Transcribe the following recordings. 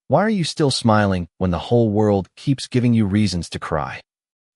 Why are you still smiling when the whole world keeps giving you reasons to cry?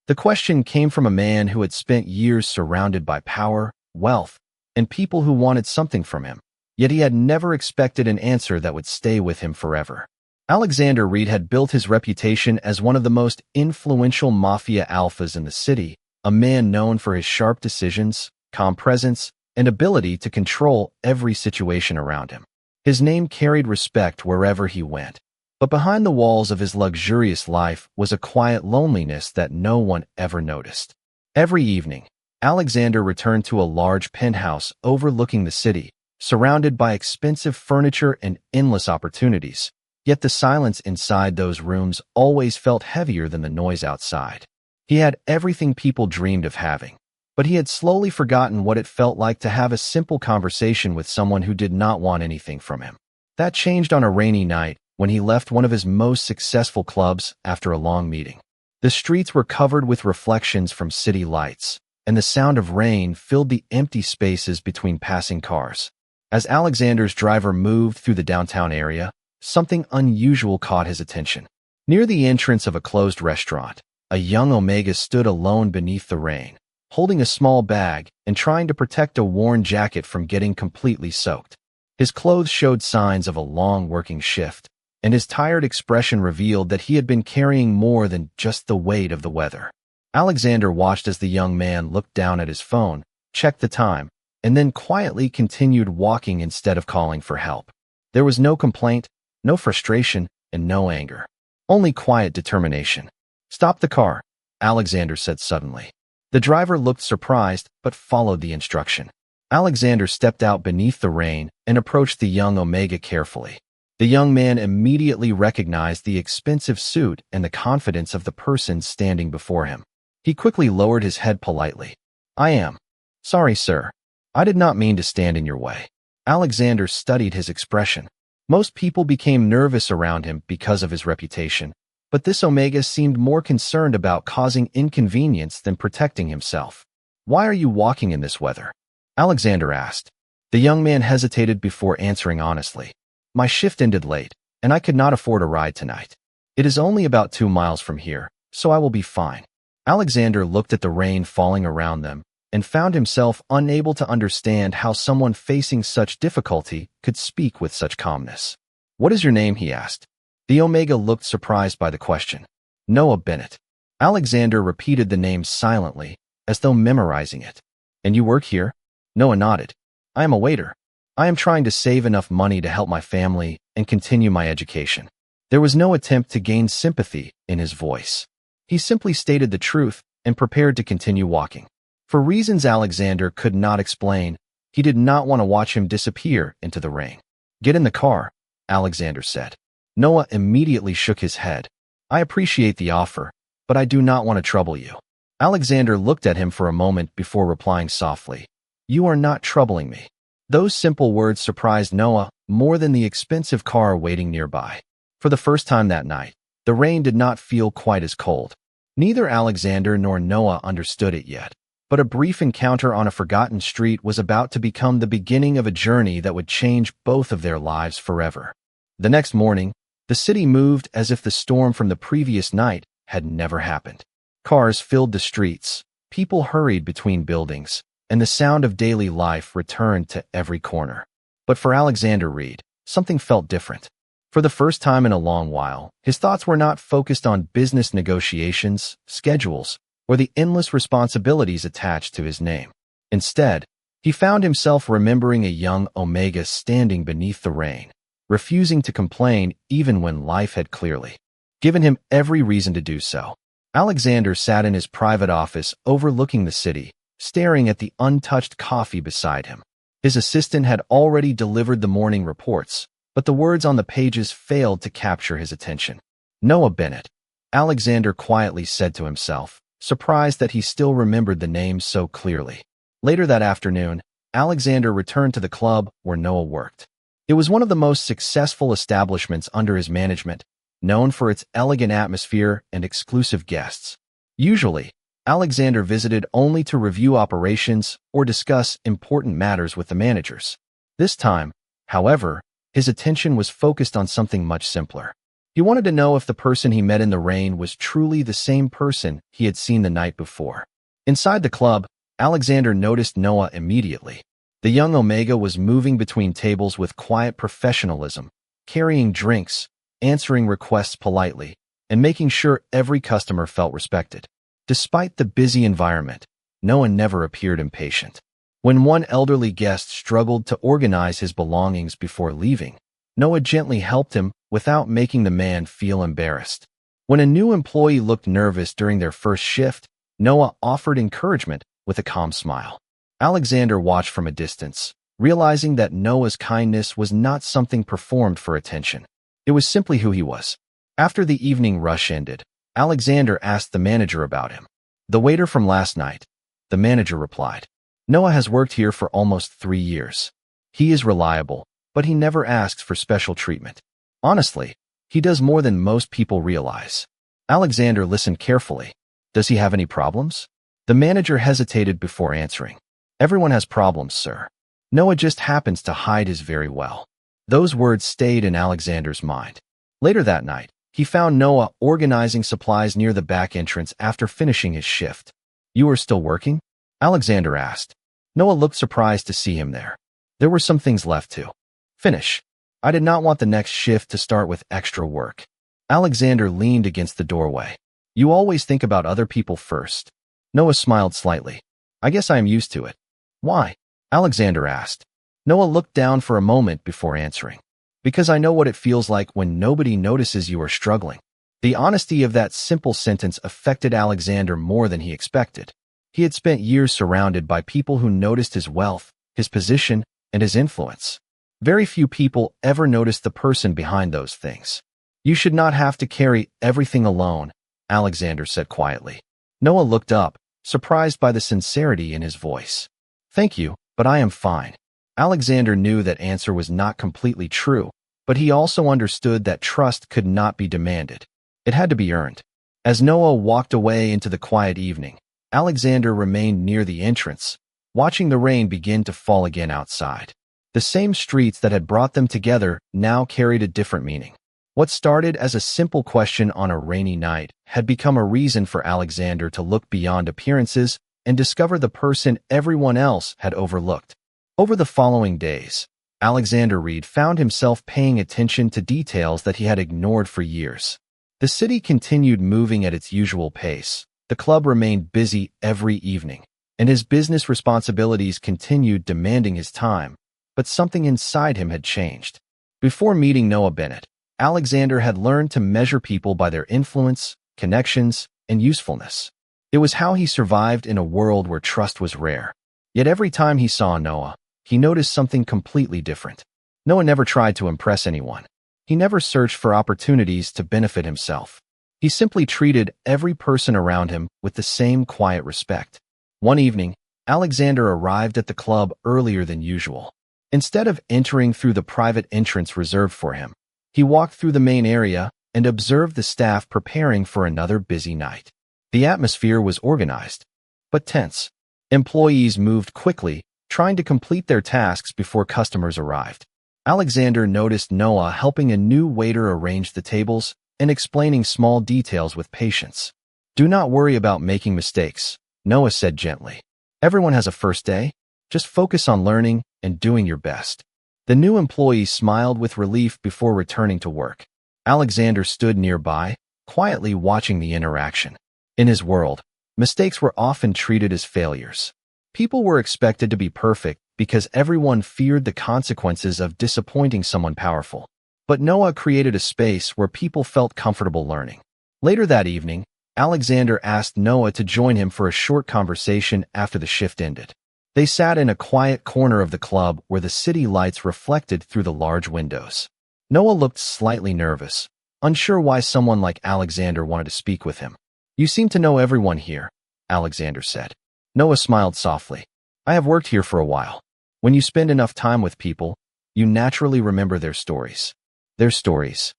The question came from a man who had spent years surrounded by power, wealth, and people who wanted something from him, yet he had never expected an answer that would stay with him forever. Alexander Reed had built his reputation as one of the most influential mafia alphas in the city, a man known for his sharp decisions, calm presence, and ability to control every situation around him. His name carried respect wherever he went. But behind the walls of his luxurious life was a quiet loneliness that no one ever noticed. Every evening, Alexander returned to a large penthouse overlooking the city, surrounded by expensive furniture and endless opportunities. Yet the silence inside those rooms always felt heavier than the noise outside. He had everything people dreamed of having, but he had slowly forgotten what it felt like to have a simple conversation with someone who did not want anything from him. That changed on a rainy night, when he left one of his most successful clubs after a long meeting. The streets were covered with reflections from city lights, and the sound of rain filled the empty spaces between passing cars. As Alexander's driver moved through the downtown area, something unusual caught his attention. Near the entrance of a closed restaurant, a young Omega stood alone beneath the rain, holding a small bag and trying to protect a worn jacket from getting completely soaked. His clothes showed signs of a long working shift, and his tired expression revealed that he had been carrying more than just the weight of the weather. Alexander watched as the young man looked down at his phone, checked the time, and then quietly continued walking instead of calling for help. There was no complaint, no frustration, and no anger. Only quiet determination. "Stop the car," Alexander said suddenly. The driver looked surprised but followed the instruction. Alexander stepped out beneath the rain and approached the young Omega carefully. The young man immediately recognized the expensive suit and the confidence of the person standing before him. He quickly lowered his head politely. "I am sorry, sir. I did not mean to stand in your way." Alexander studied his expression. Most people became nervous around him because of his reputation, but this Omega seemed more concerned about causing inconvenience than protecting himself. "Why are you walking in this weather?" Alexander asked. The young man hesitated before answering honestly. "My shift ended late, and I could not afford a ride tonight. It is only about 2 miles from here, so I will be fine." Alexander looked at the rain falling around them and found himself unable to understand how someone facing such difficulty could speak with such calmness. "What is your name?" he asked. The Omega looked surprised by the question. "Noah Bennett." Alexander repeated the name silently, as though memorizing it. "And you work here?" Noah nodded. "I am a waiter. I am trying to save enough money to help my family and continue my education." There was no attempt to gain sympathy in his voice. He simply stated the truth and prepared to continue walking. For reasons Alexander could not explain, he did not want to watch him disappear into the rain. "Get in the car," Alexander said. Noah immediately shook his head. "I appreciate the offer, but I do not want to trouble you." Alexander looked at him for a moment before replying softly, "You are not troubling me." Those simple words surprised Noah more than the expensive car waiting nearby. For the first time that night, the rain did not feel quite as cold. Neither Alexander nor Noah understood it yet, but a brief encounter on a forgotten street was about to become the beginning of a journey that would change both of their lives forever. The next morning, the city moved as if the storm from the previous night had never happened. Cars filled the streets, people hurried between buildings, and the sound of daily life returned to every corner. But for Alexander Reed, something felt different. For the first time in a long while, his thoughts were not focused on business negotiations, schedules, or the endless responsibilities attached to his name. Instead, he found himself remembering a young Omega standing beneath the rain, refusing to complain even when life had clearly given him every reason to do so. Alexander sat in his private office overlooking the city, staring at the untouched coffee beside him. His assistant had already delivered the morning reports, but the words on the pages failed to capture his attention. "Noah Bennett," Alexander quietly said to himself, surprised that he still remembered the name so clearly. Later that afternoon, Alexander returned to the club where Noah worked. It was one of the most successful establishments under his management, known for its elegant atmosphere and exclusive guests. Usually, Alexander visited only to review operations or discuss important matters with the managers. This time, however, his attention was focused on something much simpler. He wanted to know if the person he met in the rain was truly the same person he had seen the night before. Inside the club, Alexander noticed Noah immediately. The young Omega was moving between tables with quiet professionalism, carrying drinks, answering requests politely, and making sure every customer felt respected. Despite the busy environment, Noah never appeared impatient. When one elderly guest struggled to organize his belongings before leaving, Noah gently helped him without making the man feel embarrassed. When a new employee looked nervous during their first shift, Noah offered encouragement with a calm smile. Alexander watched from a distance, realizing that Noah's kindness was not something performed for attention. It was simply who he was. After the evening rush ended, Alexander asked the manager about him. "The waiter from last night," the manager replied. "Noah has worked here for almost 3 years. He is reliable, but he never asks for special treatment. Honestly, he does more than most people realize." Alexander listened carefully. "Does he have any problems?" The manager hesitated before answering. "Everyone has problems, sir. Noah just happens to hide his very well." Those words stayed in Alexander's mind. Later that night, he found Noah organizing supplies near the back entrance after finishing his shift. "You are still working?" Alexander asked. Noah looked surprised to see him there. "There were some things left to finish. I did not want the next shift to start with extra work." Alexander leaned against the doorway. "You always think about other people first." Noah smiled slightly. "I guess I am used to it." "Why?" Alexander asked. Noah looked down for a moment before answering. "Because I know what it feels like when nobody notices you are struggling." The honesty of that simple sentence affected Alexander more than he expected. He had spent years surrounded by people who noticed his wealth, his position, and his influence. Very few people ever noticed the person behind those things. "You should not have to carry everything alone," Alexander said quietly. Noah looked up, surprised by the sincerity in his voice. "Thank you, but I am fine." Alexander knew that answer was not completely true, but he also understood that trust could not be demanded. It had to be earned. As Noah walked away into the quiet evening, Alexander remained near the entrance, watching the rain begin to fall again outside. The same streets that had brought them together now carried a different meaning. What started as a simple question on a rainy night had become a reason for Alexander to look beyond appearances and discover the person everyone else had overlooked. Over the following days, Alexander Reed found himself paying attention to details that he had ignored for years. The city continued moving at its usual pace. The club remained busy every evening, and his business responsibilities continued demanding his time, but something inside him had changed. Before meeting Noah Bennett, Alexander had learned to measure people by their influence, connections, and usefulness. It was how he survived in a world where trust was rare. Yet every time he saw Noah, he noticed something completely different. Noah never tried to impress anyone. He never searched for opportunities to benefit himself. He simply treated every person around him with the same quiet respect. One evening, Alexander arrived at the club earlier than usual. Instead of entering through the private entrance reserved for him, he walked through the main area and observed the staff preparing for another busy night. The atmosphere was organized, but tense. Employees moved quickly, trying to complete their tasks before customers arrived. Alexander noticed Noah helping a new waiter arrange the tables and explaining small details with patience. "Do not worry about making mistakes," Noah said gently. "Everyone has a first day. Just focus on learning and doing your best." The new employee smiled with relief before returning to work. Alexander stood nearby, quietly watching the interaction. In his world, mistakes were often treated as failures. People were expected to be perfect because everyone feared the consequences of disappointing someone powerful. But Noah created a space where people felt comfortable learning. Later that evening, Alexander asked Noah to join him for a short conversation after the shift ended. They sat in a quiet corner of the club where the city lights reflected through the large windows. Noah looked slightly nervous, unsure why someone like Alexander wanted to speak with him. "You seem to know everyone here," Alexander said. Noah smiled softly. "I have worked here for a while. When you spend enough time with people, you naturally remember their stories." "Their stories,"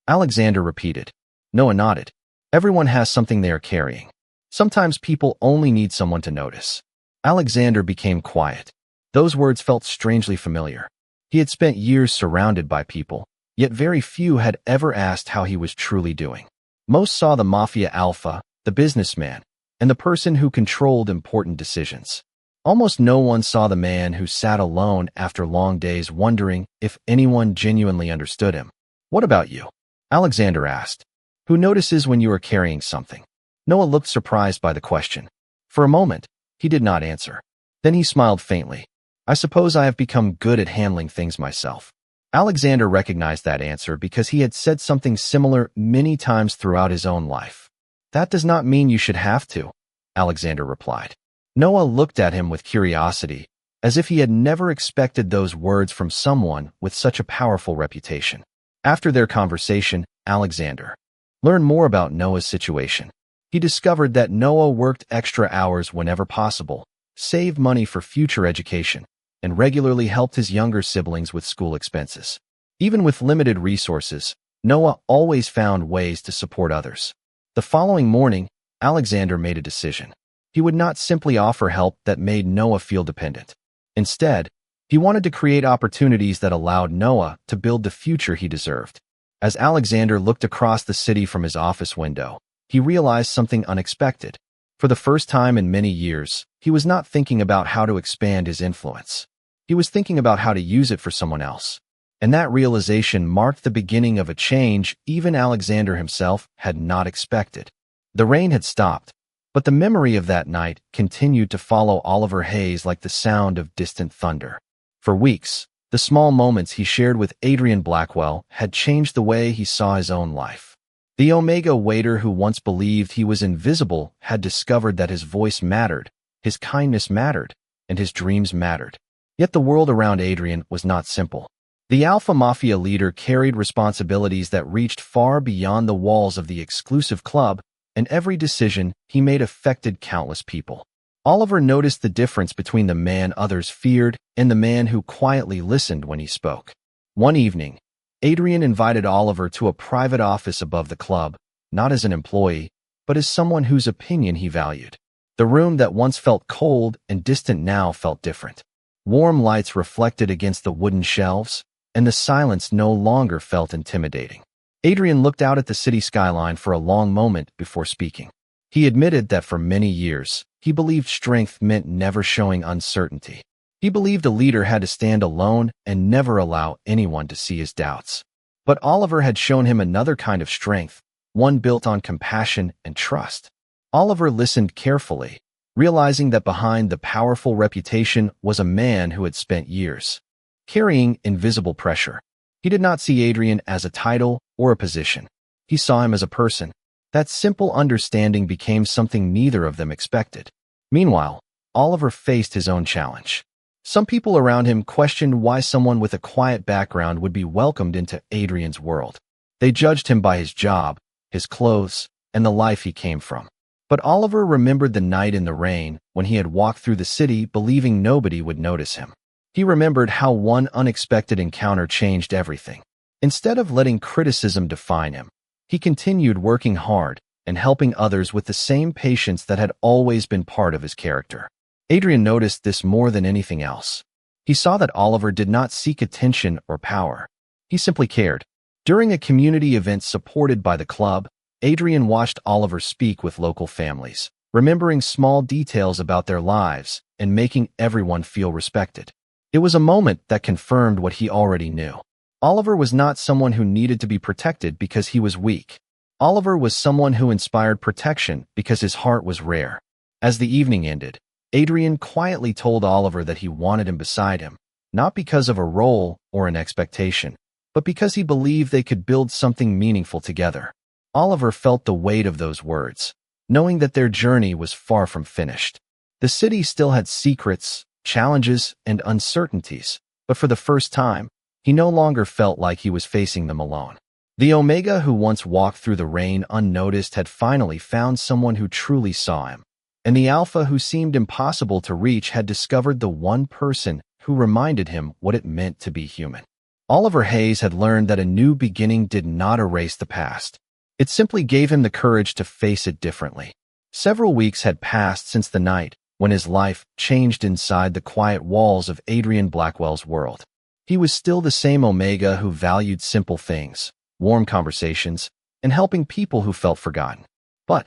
Alexander repeated. Noah nodded. "Everyone has something they are carrying. Sometimes people only need someone to notice." Alexander became quiet. Those words felt strangely familiar. He had spent years surrounded by people, yet very few had ever asked how he was truly doing. Most saw the Mafia alpha, the businessman, and the person who controlled important decisions. Almost no one saw the man who sat alone after long days wondering if anyone genuinely understood him. "What about you?" Alexander asked. "Who notices when you are carrying something?" Noah looked surprised by the question. For a moment, he did not answer. Then he smiled faintly. "I suppose I have become good at handling things myself." Alexander recognized that answer because he had said something similar many times throughout his own life. "That does not mean you should have to," Alexander replied. Noah looked at him with curiosity, as if he had never expected those words from someone with such a powerful reputation. After their conversation, Alexander learned more about Noah's situation. He discovered that Noah worked extra hours whenever possible, saved money for future education, and regularly helped his younger siblings with school expenses. Even with limited resources, Noah always found ways to support others. The following morning, Alexander made a decision. He would not simply offer help that made Noah feel dependent. Instead, he wanted to create opportunities that allowed Noah to build the future he deserved. As Alexander looked across the city from his office window, he realized something unexpected. For the first time in many years, he was not thinking about how to expand his influence. He was thinking about how to use it for someone else. And that realization marked the beginning of a change even Alexander himself had not expected. The rain had stopped, but the memory of that night continued to follow Oliver Hayes like the sound of distant thunder. For weeks, the small moments he shared with Adrian Blackwell had changed the way he saw his own life. The Omega waiter who once believed he was invisible had discovered that his voice mattered, his kindness mattered, and his dreams mattered. Yet the world around Adrian was not simple. The Alpha Mafia leader carried responsibilities that reached far beyond the walls of the exclusive club, and every decision he made affected countless people. Oliver noticed the difference between the man others feared and the man who quietly listened when he spoke. One evening, Adrian invited Oliver to a private office above the club, not as an employee, but as someone whose opinion he valued. The room that once felt cold and distant now felt different. Warm lights reflected against the wooden shelves, and the silence no longer felt intimidating. Adrian looked out at the city skyline for a long moment before speaking. He admitted that for many years, he believed strength meant never showing uncertainty. He believed a leader had to stand alone and never allow anyone to see his doubts. But Oliver had shown him another kind of strength, one built on compassion and trust. Oliver listened carefully, realizing that behind the powerful reputation was a man who had spent years carrying invisible pressure. He did not see Adrian as a title or a position. He saw him as a person. That simple understanding became something neither of them expected. Meanwhile, Oliver faced his own challenge. Some people around him questioned why someone with a quiet background would be welcomed into Adrian's world. They judged him by his job, his clothes, and the life he came from. But Oliver remembered the night in the rain when he had walked through the city believing nobody would notice him. He remembered how one unexpected encounter changed everything. Instead of letting criticism define him, he continued working hard and helping others with the same patience that had always been part of his character. Adrian noticed this more than anything else. He saw that Oliver did not seek attention or power. He simply cared. During a community event supported by the club, Adrian watched Oliver speak with local families, remembering small details about their lives and making everyone feel respected. It was a moment that confirmed what he already knew. Oliver was not someone who needed to be protected because he was weak. Oliver was someone who inspired protection because his heart was rare. As the evening ended, Adrian quietly told Oliver that he wanted him beside him, not because of a role or an expectation, but because he believed they could build something meaningful together. Oliver felt the weight of those words, knowing that their journey was far from finished. The city still had secrets, challenges, and uncertainties, but for the first time, he no longer felt like he was facing them alone. The Omega who once walked through the rain unnoticed had finally found someone who truly saw him, and the Alpha who seemed impossible to reach had discovered the one person who reminded him what it meant to be human. Oliver Hayes had learned that a new beginning did not erase the past. It simply gave him the courage to face it differently. Several weeks had passed since the night when his life changed inside the quiet walls of Adrian Blackwell's world. He was still the same Omega who valued simple things, warm conversations, and helping people who felt forgotten. But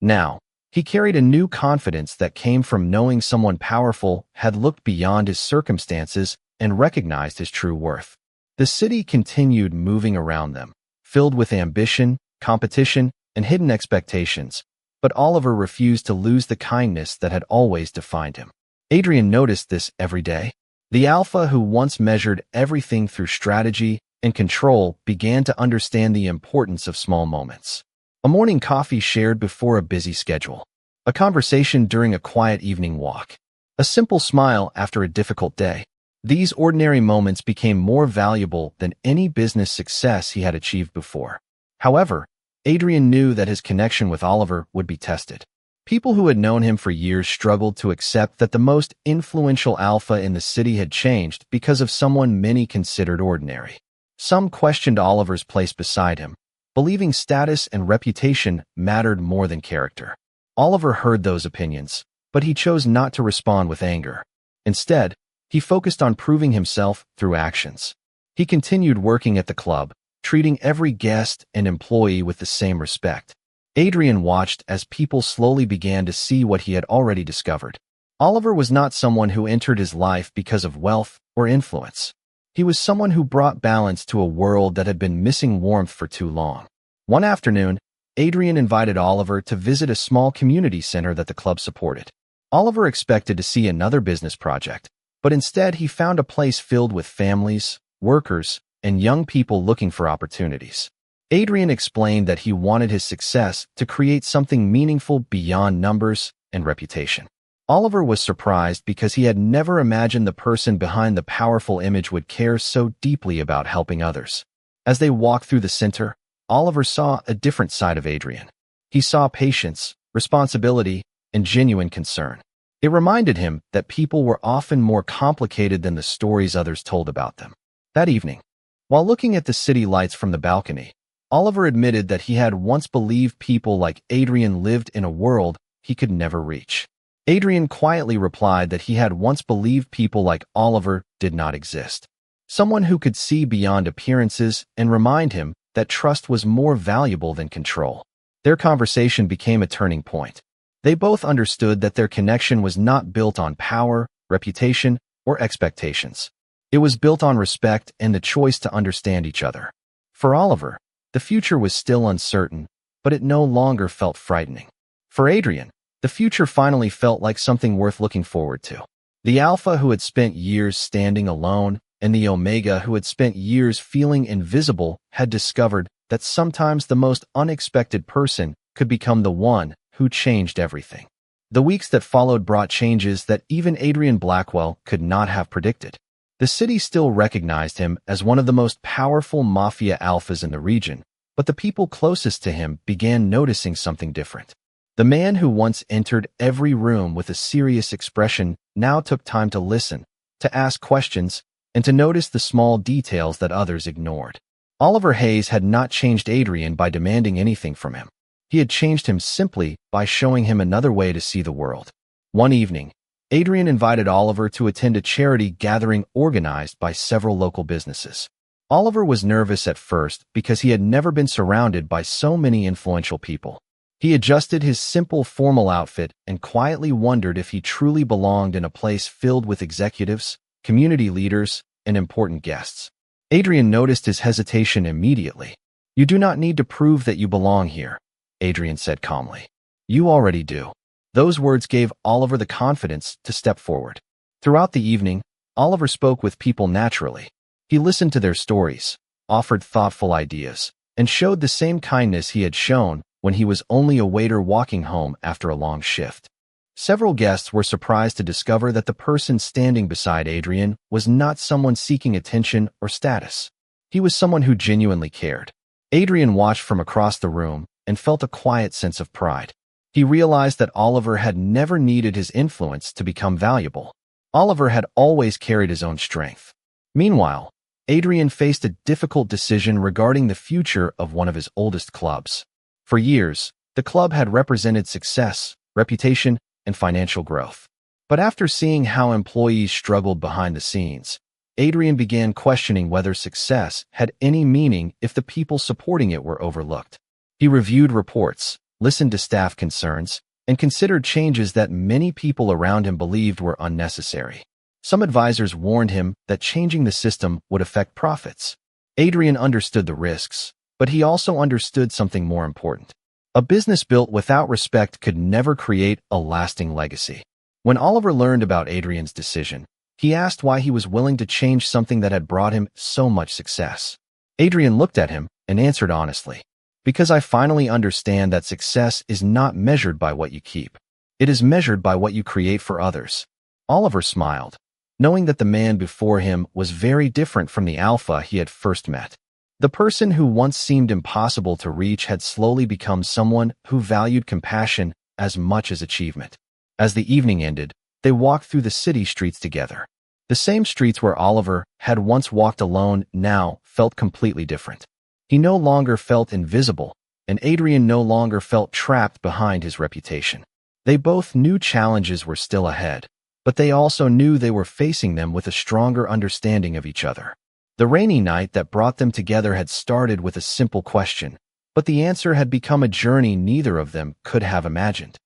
now, he carried a new confidence that came from knowing someone powerful had looked beyond his circumstances and recognized his true worth. The city continued moving around them, filled with ambition, competition, and hidden expectations, but Oliver refused to lose the kindness that had always defined him. Adrian noticed this every day. The alpha who once measured everything through strategy and control began to understand the importance of small moments. A morning coffee shared before a busy schedule. A conversation during a quiet evening walk. A simple smile after a difficult day. These ordinary moments became more valuable than any business success he had achieved before. However, Adrian knew that his connection with Oliver would be tested. People who had known him for years struggled to accept that the most influential alpha in the city had changed because of someone many considered ordinary. Some questioned Oliver's place beside him, believing status and reputation mattered more than character. Oliver heard those opinions, but he chose not to respond with anger. Instead, he focused on proving himself through actions. He continued working at the club, treating every guest and employee with the same respect. Adrian watched as people slowly began to see what he had already discovered. Oliver was not someone who entered his life because of wealth or influence. He was someone who brought balance to a world that had been missing warmth for too long. One afternoon, Adrian invited Oliver to visit a small community center that the club supported. Oliver expected to see another business project, but instead he found a place filled with families, workers, and young people looking for opportunities. Adrian explained that he wanted his success to create something meaningful beyond numbers and reputation. Oliver was surprised because he had never imagined the person behind the powerful image would care so deeply about helping others. As they walked through the center, Oliver saw a different side of Adrian. He saw patience, responsibility, and genuine concern. It reminded him that people were often more complicated than the stories others told about them. That evening, while looking at the city lights from the balcony, Oliver admitted that he had once believed people like Adrian lived in a world he could never reach. Adrian quietly replied that he had once believed people like Oliver did not exist. Someone who could see beyond appearances and remind him that trust was more valuable than control. Their conversation became a turning point. They both understood that their connection was not built on power, reputation, or expectations. It was built on respect and the choice to understand each other. For Oliver, the future was still uncertain, but it no longer felt frightening. For Adrian, the future finally felt like something worth looking forward to. The Alpha who had spent years standing alone and the Omega who had spent years feeling invisible had discovered that sometimes the most unexpected person could become the one who changed everything. The weeks that followed brought changes that even Adrian Blackwell could not have predicted. The city still recognized him as one of the most powerful Mafia alphas in the region, but the people closest to him began noticing something different. The man who once entered every room with a serious expression now took time to listen, to ask questions, and to notice the small details that others ignored. Oliver Hayes had not changed Adrian by demanding anything from him. He had changed him simply by showing him another way to see the world. One evening, Adrian invited Oliver to attend a charity gathering organized by several local businesses. Oliver was nervous at first because he had never been surrounded by so many influential people. He adjusted his simple formal outfit and quietly wondered if he truly belonged in a place filled with executives, community leaders, and important guests. Adrian noticed his hesitation immediately. "You do not need to prove that you belong here," Adrian said calmly. "You already do." Those words gave Oliver the confidence to step forward. Throughout the evening, Oliver spoke with people naturally. He listened to their stories, offered thoughtful ideas, and showed the same kindness he had shown when he was only a waiter walking home after a long shift. Several guests were surprised to discover that the person standing beside Adrian was not someone seeking attention or status. He was someone who genuinely cared. Adrian watched from across the room and felt a quiet sense of pride. He realized that Oliver had never needed his influence to become valuable. Oliver had always carried his own strength. Meanwhile, Adrian faced a difficult decision regarding the future of one of his oldest clubs. For years, the club had represented success, reputation, and financial growth. But after seeing how employees struggled behind the scenes, Adrian began questioning whether success had any meaning if the people supporting it were overlooked. He reviewed reports, listened to staff concerns, and considered changes that many people around him believed were unnecessary. Some advisors warned him that changing the system would affect profits. Adrian understood the risks, but he also understood something more important. A business built without respect could never create a lasting legacy. When Oliver learned about Adrian's decision, he asked why he was willing to change something that had brought him so much success. Adrian looked at him and answered honestly, "Because I finally understand that success is not measured by what you keep. It is measured by what you create for others." Oliver smiled, knowing that the man before him was very different from the alpha he had first met. The person who once seemed impossible to reach had slowly become someone who valued compassion as much as achievement. As the evening ended, they walked through the city streets together. The same streets where Oliver had once walked alone now felt completely different. He no longer felt invisible, and Adrian no longer felt trapped behind his reputation. They both knew challenges were still ahead, but they also knew they were facing them with a stronger understanding of each other. The rainy night that brought them together had started with a simple question, but the answer had become a journey neither of them could have imagined.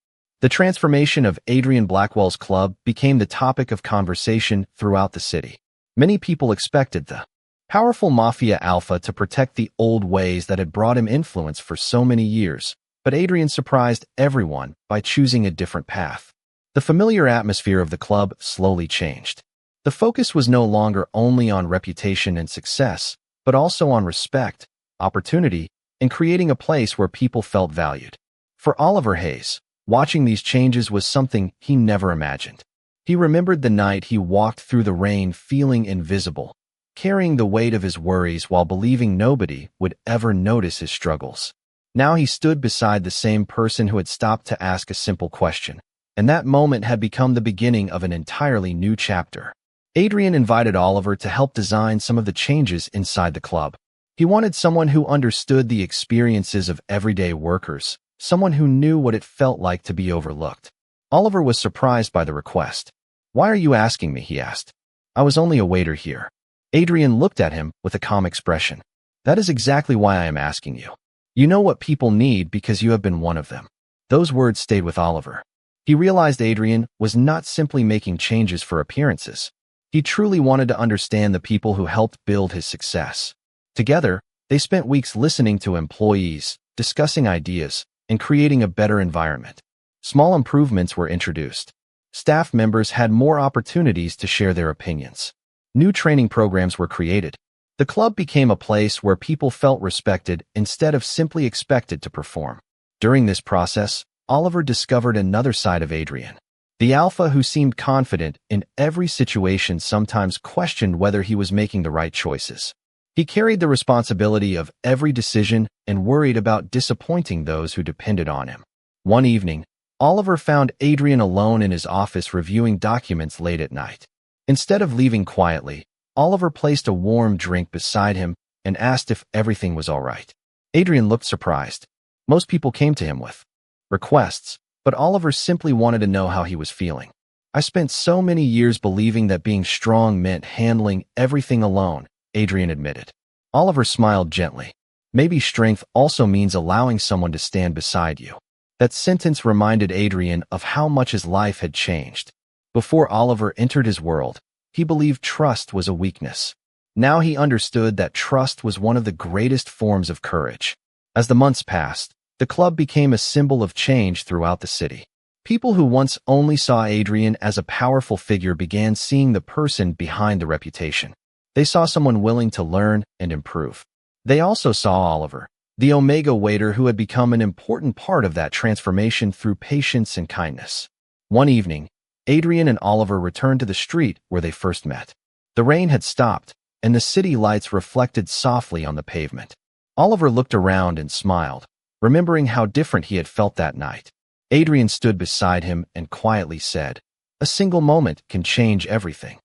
The transformation of Adrian Blackwell's club became the topic of conversation throughout the city. Many people expected the powerful Mafia alpha to protect the old ways that had brought him influence for so many years, but Adrian surprised everyone by choosing a different path. The familiar atmosphere of the club slowly changed. The focus was no longer only on reputation and success, but also on respect, opportunity, and creating a place where people felt valued. For Oliver Hayes, watching these changes was something he never imagined. He remembered the night he walked through the rain feeling invisible, carrying the weight of his worries while believing nobody would ever notice his struggles. Now he stood beside the same person who had stopped to ask a simple question, and that moment had become the beginning of an entirely new chapter. Adrian invited Oliver to help design some of the changes inside the club. He wanted someone who understood the experiences of everyday workers, someone who knew what it felt like to be overlooked. Oliver was surprised by the request. "Why are you asking me?" he asked. "I was only a waiter here." Adrian looked at him with a calm expression. "That is exactly why I am asking you. You know what people need because you have been one of them." Those words stayed with Oliver. He realized Adrian was not simply making changes for appearances. He truly wanted to understand the people who helped build his success. Together, they spent weeks listening to employees, discussing ideas, and creating a better environment. Small improvements were introduced. Staff members had more opportunities to share their opinions. New training programs were created. The club became a place where people felt respected instead of simply expected to perform. During this process, Oliver discovered another side of Adrian. The alpha who seemed confident in every situation sometimes questioned whether he was making the right choices. He carried the responsibility of every decision and worried about disappointing those who depended on him. One evening, Oliver found Adrian alone in his office reviewing documents late at night. Instead of leaving quietly, Oliver placed a warm drink beside him and asked if everything was all right. Adrian looked surprised. Most people came to him with requests, but Oliver simply wanted to know how he was feeling. "I spent so many years believing that being strong meant handling everything alone," Adrian admitted. Oliver smiled gently. "Maybe strength also means allowing someone to stand beside you." That sentence reminded Adrian of how much his life had changed. Before Oliver entered his world, he believed trust was a weakness. Now he understood that trust was one of the greatest forms of courage. As the months passed, the club became a symbol of change throughout the city. People who once only saw Adrian as a powerful figure began seeing the person behind the reputation. They saw someone willing to learn and improve. They also saw Oliver, the Omega waiter who had become an important part of that transformation through patience and kindness. One evening, Adrian and Oliver returned to the street where they first met. The rain had stopped, and the city lights reflected softly on the pavement. Oliver looked around and smiled, remembering how different he had felt that night. Adrian stood beside him and quietly said, "A single moment can change everything."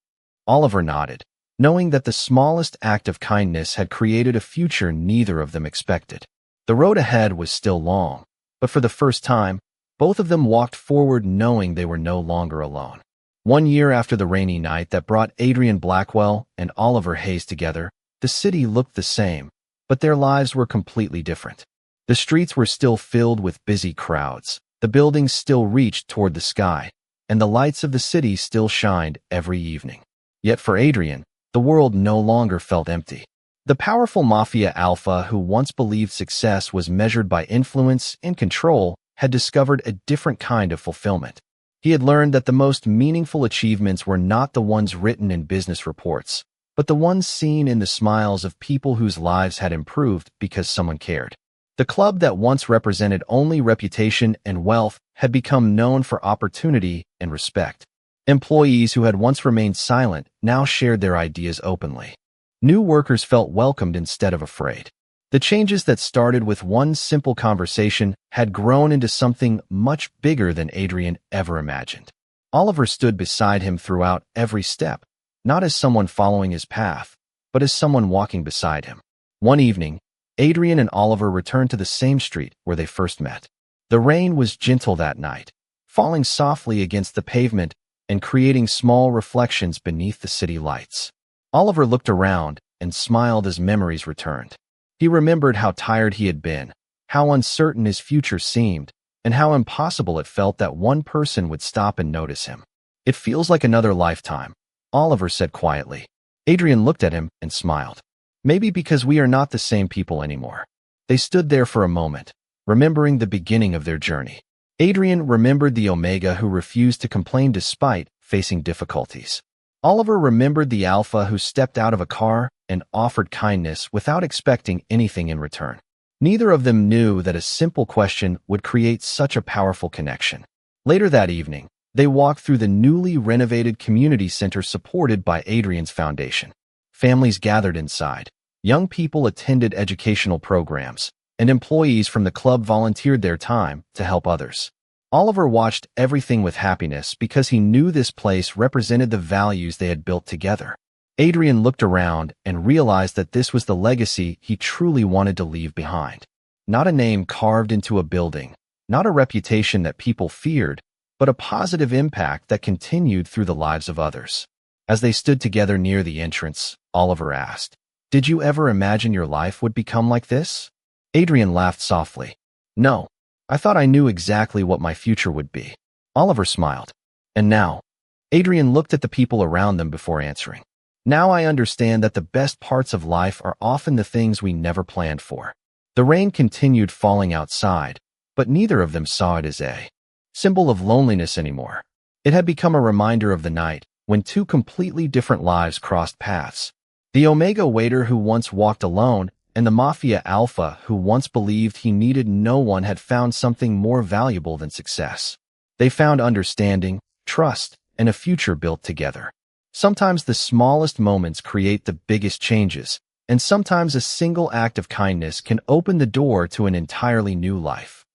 Oliver nodded, knowing that the smallest act of kindness had created a future neither of them expected. The road ahead was still long, but for the first time, both of them walked forward knowing they were no longer alone. 1 year after the rainy night that brought Adrian Blackwell and Oliver Hayes together, the city looked the same, but their lives were completely different. The streets were still filled with busy crowds, the buildings still reached toward the sky, and the lights of the city still shined every evening. Yet for Adrian, the world no longer felt empty. The powerful Mafia alpha who once believed success was measured by influence and control had discovered a different kind of fulfillment. He had learned that the most meaningful achievements were not the ones written in business reports, but the ones seen in the smiles of people whose lives had improved because someone cared. The club that once represented only reputation and wealth had become known for opportunity and respect. Employees who had once remained silent now shared their ideas openly. New workers felt welcomed instead of afraid. The changes that started with one simple conversation had grown into something much bigger than Adrian ever imagined. Oliver stood beside him throughout every step, not as someone following his path, but as someone walking beside him. One evening, Adrian and Oliver returned to the same street where they first met. The rain was gentle that night, falling softly against the pavement and creating small reflections beneath the city lights. Oliver looked around and smiled as memories returned. He remembered how tired he had been, how uncertain his future seemed, and how impossible it felt that one person would stop and notice him. "It feels like another lifetime," Oliver said quietly. Adrian looked at him and smiled. "Maybe because we are not the same people anymore." They stood there for a moment, remembering the beginning of their journey. Adrian remembered the Omega who refused to complain despite facing difficulties. Oliver remembered the Alpha who stepped out of a car and offered kindness without expecting anything in return. Neither of them knew that a simple question would create such a powerful connection. Later that evening, they walked through the newly renovated community center supported by Adrian's foundation. Families gathered inside, young people attended educational programs, and employees from the club volunteered their time to help others. Oliver watched everything with happiness because he knew this place represented the values they had built together. Adrian looked around and realized that this was the legacy he truly wanted to leave behind. Not a name carved into a building, not a reputation that people feared, but a positive impact that continued through the lives of others. As they stood together near the entrance, Oliver asked, "Did you ever imagine your life would become like this?" Adrian laughed softly. "No. I thought I knew exactly what my future would be." Oliver smiled. "And now?" Adrian looked at the people around them before answering. "Now I understand that the best parts of life are often the things we never planned for." The rain continued falling outside, but neither of them saw it as a symbol of loneliness anymore. It had become a reminder of the night when two completely different lives crossed paths. The Omega waiter who once walked alone and the Mafia alpha who once believed he needed no one had found something more valuable than success. They found understanding, trust, and a future built together. Sometimes the smallest moments create the biggest changes, and sometimes a single act of kindness can open the door to an entirely new life.